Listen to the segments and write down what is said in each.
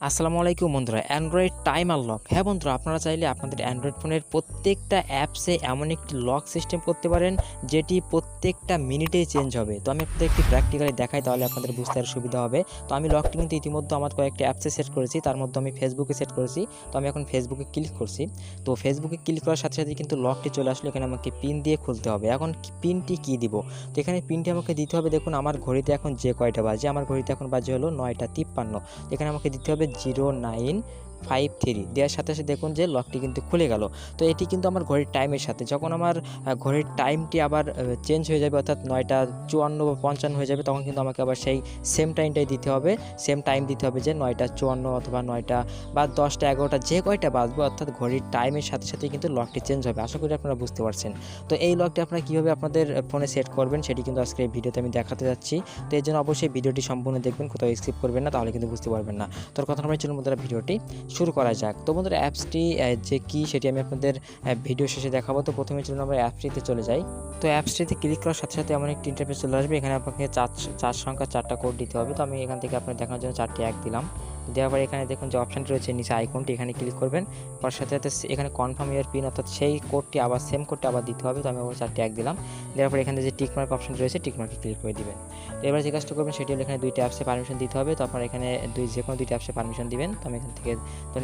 আসসালামু আলাইকুম বন্ধুরা, অ্যান্ড্রয়েড টাইমার লক। হ্যাঁ বন্ধুরা, আপনারা চাইলে আপনাদের অ্যান্ড্রয়েড ফোনের প্রত্যেকটা অ্যাপসে এমন একটি লক সিস্টেম করতে পারেন যেটি প্রত্যেকটা মিনিটেই চেঞ্জ হবে। তো আমি আপনাদের একটি প্র্যাকটিক্যালি দেখাই, তাহলে আপনাদের বুঝতে আর সুবিধা হবে। তো আমি লকটি কিন্তু ইতিমধ্যে আমার কয়েকটি অ্যাপসে সেট করেছি, তার মধ্যে আমি ফেসবুকে সেট করেছি। তো আমি এখন ফেসবুকে ক্লিক করছি। তো ফেসবুকে ক্লিক করার সাথে সাথে কিন্তু লকটি চলে আসলো। এখানে আমাকে পিন দিয়ে খুলতে হবে। এখন পিনটি কী দিব? তো এখানে পিনটি আমাকে দিতে হবে। দেখুন আমার ঘড়িতে এখন যে কয়টা বাজে, আমার ঘড়িতে এখন বাজে হলো 9টা 53। এখানে আমাকে দিতে হবে 0953 দেওয়ার সাথে সাথে দেখুন যে লকটি কিন্তু খুলে গেল। তো এটি কিন্তু আমার ঘড়ির টাইমের সাথে, যখন আমার ঘড়ির টাইমটি আবার চেঞ্জ হয়ে যাবে, অর্থাৎ 9টা 54 বা 55 হয়ে যাবে, তখন কিন্তু আমাকে আবার সেই সেম টাইমটাই দিতে হবে। সেম টাইম দিতে হবে যে 9টা 54 অথবা 9টা বা 10টা 11টা যে কয়টা বাজবে, অর্থাৎ ঘড়ির টাইমের সাথে সাথে কিন্তু লকটি চেঞ্জ হবে। আশা করি আপনারা বুঝতে পারছেন। তো এই লকটি আপনারা কীভাবে আপনাদের ফোনে সেট করবেন সেটি কিন্তু আজকে এই ভিডিওতে আমি দেখাতে যাচ্ছি। তো এর জন্য অবশ্যই ভিডিওটি সম্পূর্ণ দেখবেন, কোথাও স্কিপ করবেন না, তাহলে কিন্তু বুঝতে পারবেন না। তোর কথা আমরা চলুন বন্ধুরা ভিডিওটি শুরু করা যাক। তো বন্ধুরা অ্যাপসটি যে কী সেটি আমি আপনাদের ভিডিও শেষে দেখাবো। তো প্রথমে চলুন আমরা অ্যাপসটিতে চলে যাই। তো অ্যাপসটিতে ক্লিক করার সাথে সাথে এমন একটি ইন্টারফেস চলে আসবে। এখানে আপনাকে চার সংখ্যা 4টা কোড দিতে হবে। তো আমি এখান থেকে আপনার দেখানোর জন্য 4টি 1 দিলাম। দেওয়ার পরে এখানে দেখুন যে অপশানটি রয়েছে নিচে আইকনটি, এখানে ক্লিক করবেন। করার সাথে সাথে এখানে কনফার্ম ইয়ার পিন, অর্থাৎ সেই কোডটি আবার সেম কোডটি আবার দিতে হবে। তো আমি আবার 4টি 1 দিলাম। দেওয়ার পরে এখানে যে টিকমার্ক অপশানটি রয়েছে টিকমার্কে ক্লিক করে দিবেন। তো এবার যে কাজটা করবেন সেটি হলো এখানে 2টি অ্যাপসে পারমিশন দিতে হবে। তো আপনার এখানে যে কোনো 2টি অ্যাপসে পারমিশন দিবেন। তো আমি এখান থেকে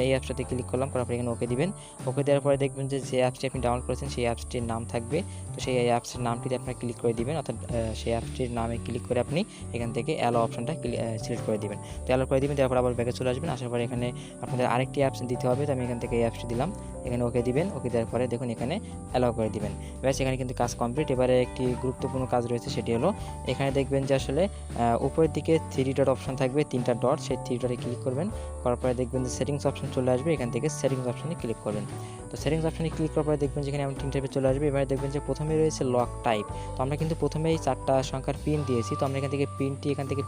এই অ্যাপসটাতে ক্লিক করলাম, করার পরে এখানে ওকে দিবেন। ওকে দেওয়ার পরে দেখবেন যে অ্যাপসটি আপনি ডাউনলোড করেছেন সেই অ্যাপসটির নাম থাকবে। তো সেই অ্যাপসের নামটিতে আপনার ক্লিক করে দিবেন, অর্থাৎ সেই অ্যাপসটির নামে ক্লিক করে আপনি এখান থেকে অ্যালো অপশনটা সিলেক্ট করে দিবেন। তো অ্যালো করে দিবেন, তারপর আবার ব্যাকে চলে আসবেন। আসার পরে এখানে আপনাদের আরেকটি অ্যাপস দিতে হবে। তো আমি এখান থেকে এই অ্যাপসটি দিলাম, এখানে ওকে দিবেন। ওকে দেওয়ার পরে দেখুন এখানে অ্যালো করে দিবেন। ব্যাস, এখানে কিন্তু কাজ কমপ্লিট। এবারে একটি গুরুত্বপূর্ণ কাজ রয়েছে, সেটি হলো এখানে দেখবেন যে আসলে উপরের দিকে 3 ডট অপশন থাকবে, 3টা ডট, সেই 3 ডটে ক্লিক করবেন। করার পরে দেখবেন যে সেটিংস অপশন চলে আসবে, এখান থেকে সেটিংস অপশনে ক্লিক করবেন। তো সেটিংস অপশনে ক্লিক করার পরে দেখবেন যেখানে এমন 3 টাইপে চলে আসবে। এবারে দেখবেন যে প্রথমে রয়েছে লক টাইপ। তো আমরা কিন্তু প্রথমেই 4টা সংখ্যার পিন দিয়েছি। তো আমরা এখান থেকে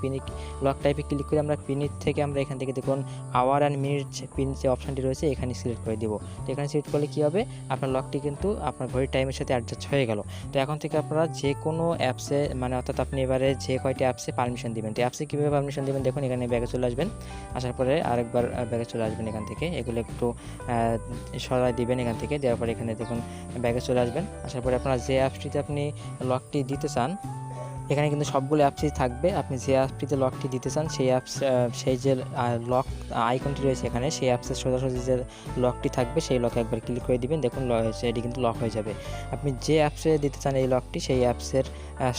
পিনে লক টাইপে ক্লিক করে আমরা পিনের থেকে আমরা এখান থেকে দেখুন আওয়ার অ্যান্ড মিনিট পিন যে অপশানটি রয়েছে এখানে সিলেক্ট করে দেবো। তো এখানে সিলেক্ট করলে কী হবে, আপনার লকটি কিন্তু আপনার ঘড়ির টাইমের সাথে অ্যাডজাস্ট হয়ে গেল। তো এখন থেকে আপনারা যে কোনো অ্যাপসে, মানে অর্থাৎ আপনি এবারে যে কয়টি অ্যাপসে পারমিশন দিবেন, তো অ্যাপসে কীভাবে পারমিশন দেবেন দেখুন, এখানে ব্যাগে চলে আসবেন। আসার পরে আরেকবার ব্যাগে চলে আসবেন। এখান থেকে এগুলো একটু সরাই দিবেন এখান থেকে। দেওয়ার পরে এখানে দেখুন ব্যাগে চলে আসবেন। আসার পরে আপনারা যে অ্যাপসটিতে আপনি লকটি দিতে চান, এখানে কিন্তু সবগুলো অ্যাপসই থাকবে। আপনি যে অ্যাপটিতে লকটি দিতে চান সেই অ্যাপস, সেই যে লক আইকনটি রয়েছে এখানে, সেই অ্যাপসের সোজাসুজি যে লকটি থাকবে সেই লকে একবার ক্লিক করে দিবেন। দেখুন সেটি কিন্তু লক হয়ে যাবে। আপনি যে অ্যাপসে দিতে চান এই লকটি, সেই অ্যাপসের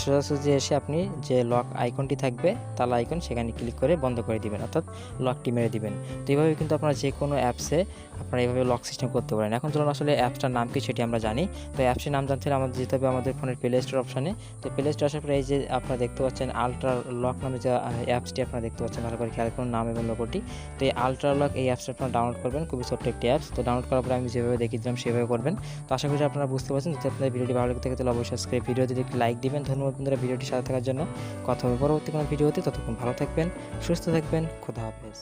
সোজাসুজি এসে আপনি যে লক আইকনটি থাকবে তালা আইকন, সেখানে ক্লিক করে বন্ধ করে দিবেন, অর্থাৎ লকটি মেরে দিবেন। তো এইভাবে কিন্তু আপনারা যে কোনো অ্যাপসে আপনারা এইভাবে লক সিস্টেম করতে পারেন। এখন চলুন আসলে অ্যাপসটার নাম কি সেটি আমরা জানি। তো অ্যাপসটির নাম জানতে হলে আমাদের যেতে হবে আমাদের ফোনের প্লে স্টোর অপশানে। তো প্লে স্টোর আসার পরে এই যে আপনারা দেখতে পাচ্ছেন আলট্রা লক নামে যে অ্যাপসটি আপনারা দেখতে পাচ্ছেন, ভালো করে খেয়াল করুন নাম এবং লোগোটি। তো এই আলট্রা লক এই অ্যাপসটা আপনারা ডাউনলোড করবেন, খুবই ছোট্ট একটি অ্যাপস। তো ডাউনলোড করার পরে আমি যেভাবে দেখিয়ে দিলাম সেভাবে করবেন। তো আশা করি আপনারা বুঝতে পারছেন। যদি আপনাদের ভিডিওটি ভালো লাগে থাকে তাহলে অবশ্যই আজকের ভিডিওতে একটি লাইক দিবেন। ধন্যবাদ বন্ধুরা ভিডিওটির সাথে থাকার জন্য। কথা হবে পরবর্তী কোনো ভিডিওতে। ততক্ষণ ভালো থাকবেন, সুস্থ থাকবেন, খোদা হাফেজ।